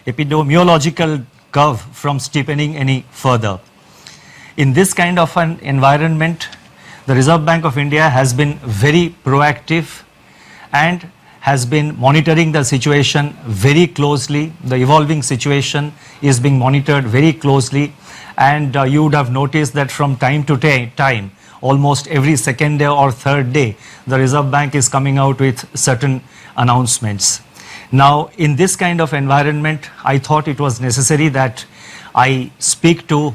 epidemiological curve from steepening any further. In this kind of an environment, the Reserve Bank of India has been very proactive and has been monitoring the situation very closely. The evolving situation is being monitored very closely, and you would have noticed that from time to time, almost every second day or third day, the Reserve Bank is coming out with certain announcements. Now, in this kind of environment, I thought it was necessary that I speak to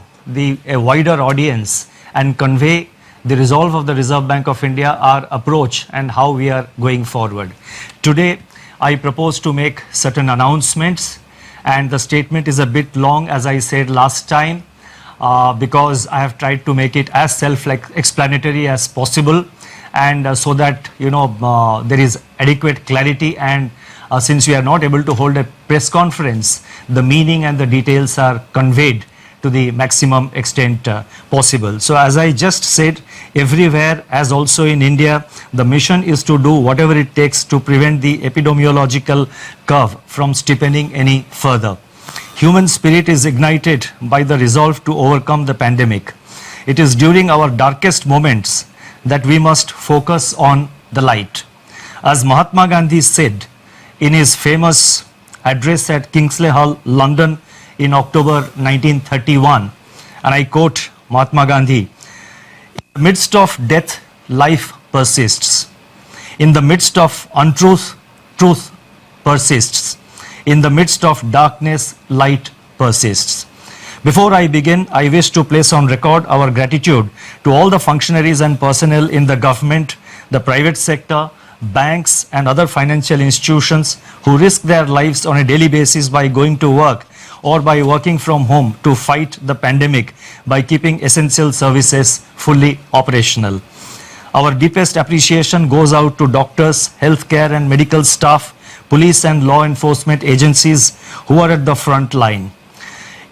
a wider audience and convey the resolve of the Reserve Bank of India, our approach, and how we are going forward. Today, I propose to make certain announcements, and the statement is a bit long, as I said last time, because I have tried to make it as self-explanatory as possible, and so that there is adequate clarity, and since we are not able to hold a press conference, the meaning and the details are conveyed to the maximum extent possible. So as I just said, everywhere, as also in India, the mission is to do whatever it takes to prevent the epidemiological curve from steepening any further. Human spirit is ignited by the resolve to overcome the pandemic. It is during our darkest moments that we must focus on the light. As Mahatma Gandhi said in his famous address at Kingsley Hall, London, in October 1931, and I quote Mahatma Gandhi, "In the midst of death, life persists. In the midst of untruth, truth persists. In the midst of darkness, light persists." Before I begin, I wish to place on record our gratitude to all the functionaries and personnel in the government, the private sector, banks and other financial institutions who risk their lives on a daily basis by going to work or by working from home to fight the pandemic by keeping essential services fully operational. Our deepest appreciation goes out to doctors, healthcare and medical staff, police and law enforcement agencies who are at the front line.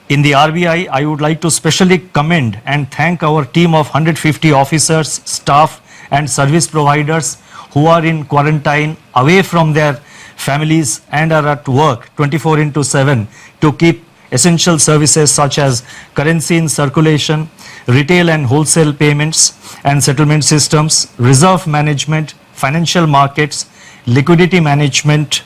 In the RBI, I would like to specially commend and thank our team of 150 officers, staff and service providers who are in quarantine away from their families and are at work 24/7 to keep essential services such as currency in circulation, retail and wholesale payments and settlement systems, reserve management, financial markets, liquidity management,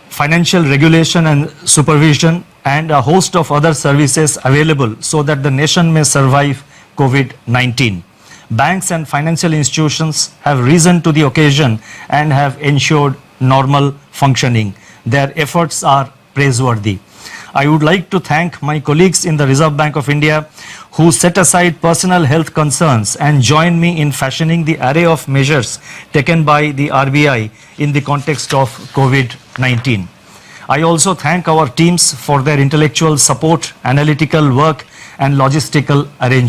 financial regulation and supervision, and a host of other services available so that the nation may survive COVID-19. Banks and financial institutions have risen to the occasion and have ensured normal functioning. Their efforts are praiseworthy. I would like to thank my colleagues in the Reserve Bank of India who set aside personal health concerns and joined me in fashioning the array of measures taken by the RBI in the context of COVID-19. I also thank our teams for their intellectual support, analytical work and logistical arrangements.